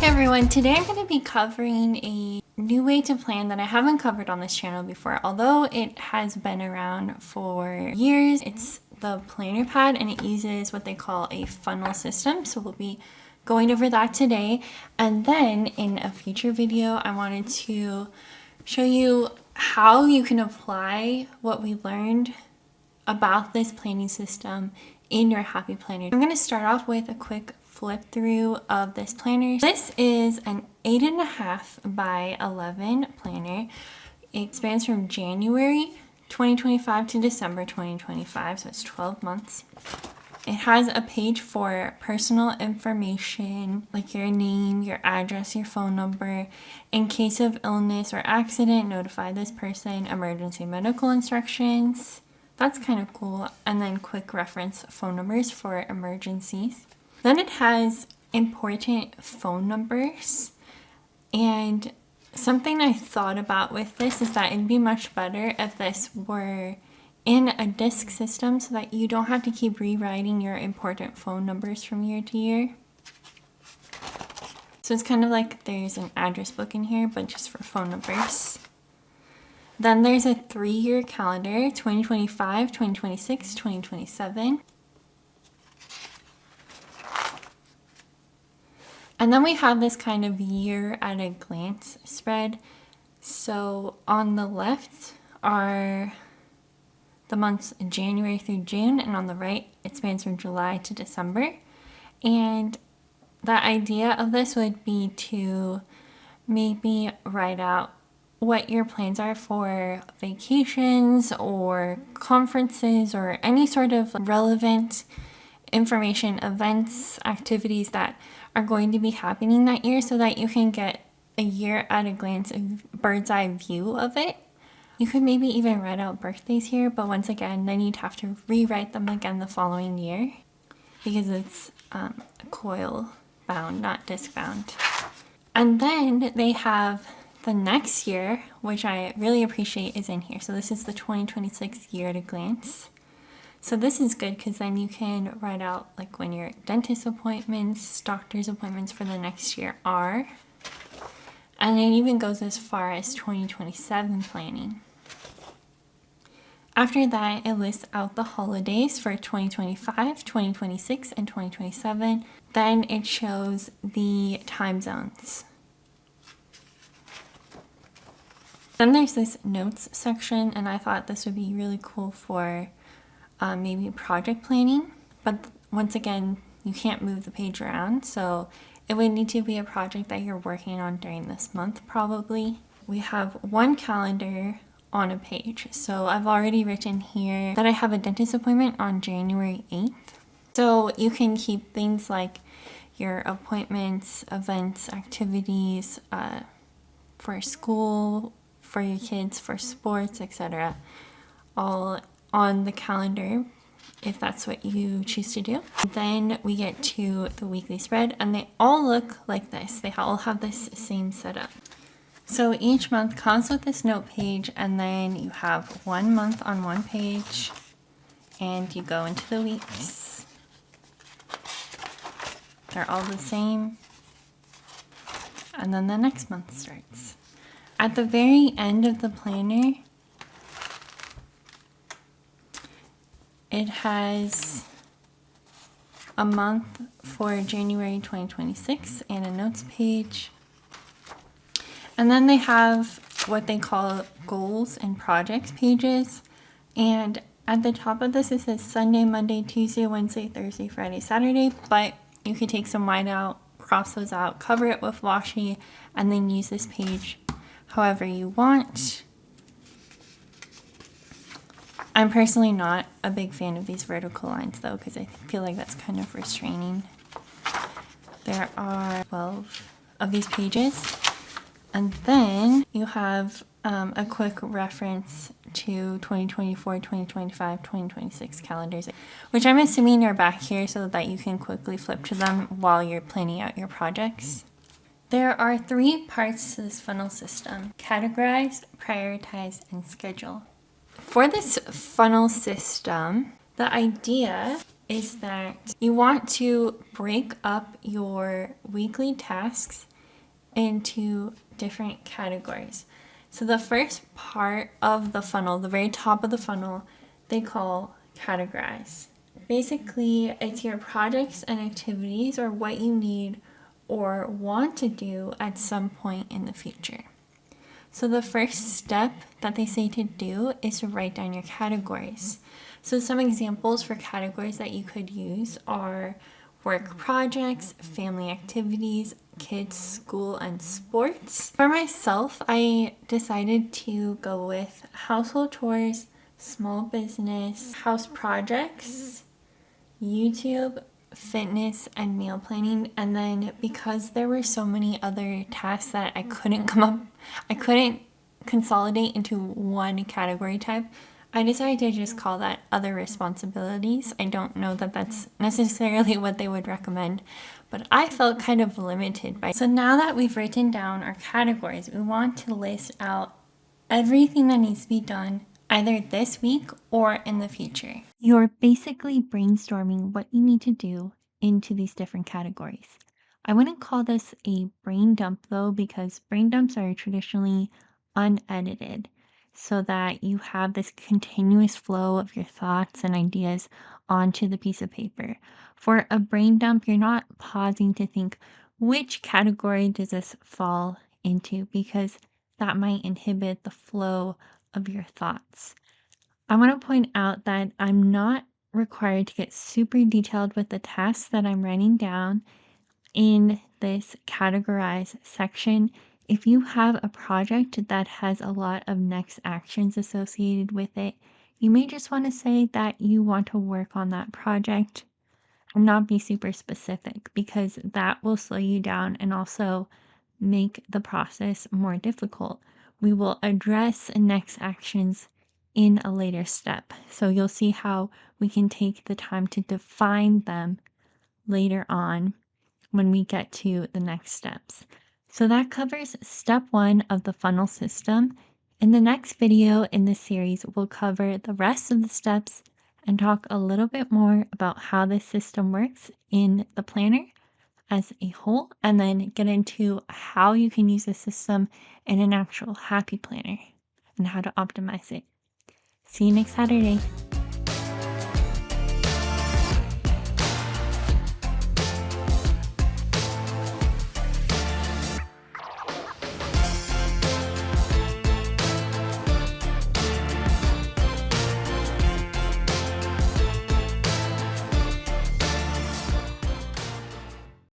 Hey everyone, today I'm going to be covering a new way to plan that I haven't covered on this channel before. Although it has been around for years, it's the planner pad and it uses what they call a funnel system. So we'll be going over that today. And then in a future video, I wanted to show you how you can apply what we learned about this planning system in your Happy Planner. I'm going to start off with a quick flip through of this planner. This is an 8.5 by 11 planner. It spans from January 2025 to December 2025, so it's 12 months. It has a page for personal information like your name, your address, your phone number. In case of illness or accident, notify this person. Emergency medical instructions. That's kind of cool. And then quick reference phone numbers for emergencies. Then it has important phone numbers. And something I thought about with this is that it'd be much better if this were in a disk system so that you don't have to keep rewriting your important phone numbers from year to year. So it's kind of like there's an address book in here, but just for phone numbers. Then there's a 3-year calendar, 2025, 2026, 2027. And then we have this kind of year at a glance spread. So on the left are the months January through June, and on the right it spans from July to December. And the idea of this would be to maybe write out what your plans are for vacations or conferences or any sort of relevant information, events, activities that are going to be happening that year so that you can get a year at a glance, a bird's eye view of it. You could maybe even write out birthdays here, but once again, then you'd have to rewrite them again the following year because it's coil bound, not disc bound. And then they have the next year, which I really appreciate is in here. So this is the 2026 year at a glance. So this is good because then you can write out like when your dentist appointments, doctor's appointments for the next year are. And it even goes as far as 2027 planning. After that, it lists out the holidays for 2025, 2026, and 2027. Then it shows the time zones. Then there's this notes section, and I thought this would be really cool for maybe project planning. But once again, you can't move the page around, so it would need to be a project that you're working on during this month probably. We have one calendar on a page. So I've already written here that I have a dentist appointment on January 8th. So you can keep things like your appointments, events, activities for school, for your kids, for sports, etc. all on the calendar if that's what you choose to do. Then we get to the weekly spread and they all look like this. They all have this same setup. So each month comes with this note page and then you have 1 month on one page and you go into the weeks. They're all the same. And then the next month starts. At the very end of the planner, it has a month for January 2026 and a notes page. And then they have what they call goals and projects pages. And at the top of this, it says Sunday, Monday, Tuesday, Wednesday, Thursday, Friday, Saturday. But you could take some white out, cross those out, cover it with washi, and then use this page however you want. I'm personally not a big fan of these vertical lines though, because I feel like that's kind of restraining. There are 12 of these pages. And then you have a quick reference to 2024, 2025, 2026 calendars, which I'm assuming are back here so that you can quickly flip to them while you're planning out your projects. There are 3 parts to this funnel system: categorize, prioritize, and schedule. For this funnel system, the idea is that you want to break up your weekly tasks into different categories. So the first part of the funnel, the very top of the funnel, they call categorize. Basically, it's your projects and activities or what you need or want to do at some point in the future. So the first step that they say to do is to write down your categories. So some examples for categories that you could use are work projects, family activities, kids, school, and sports. For myself, I decided to go with household chores, small business, house projects, YouTube, fitness, and meal planning. And then because there were so many other tasks that I couldn't consolidate into one category type, I decided to just call that other responsibilities. I don't know that that's necessarily what they would recommend, but I felt kind of limited by. So now that we've written down our categories, we want to list out everything that needs to be done either this week or in the future. You're basically brainstorming what you need to do into these different categories. I wouldn't call this a brain dump though, because brain dumps are traditionally unedited so that you have this continuous flow of your thoughts and ideas onto the piece of paper. For a brain dump, you're not pausing to think, which category does this fall into? Because that might inhibit the flow of your thoughts. I want to point out that I'm not required to get super detailed with the tasks that I'm writing down in this categorize section. If you have a project that has a lot of next actions associated with it, you may just want to say that you want to work on that project and not be super specific, because that will slow you down and also make the process more difficult. We will address next actions in a later step. So you'll see how we can take the time to define them later on when we get to the next steps. So that covers step 1 of the funnel system. In the next video in this series, we'll cover the rest of the steps and talk a little bit more about how this system works in the planner as a whole, and then get into how you can use the system in an actual happy planner and how to optimize it. See you next Saturday.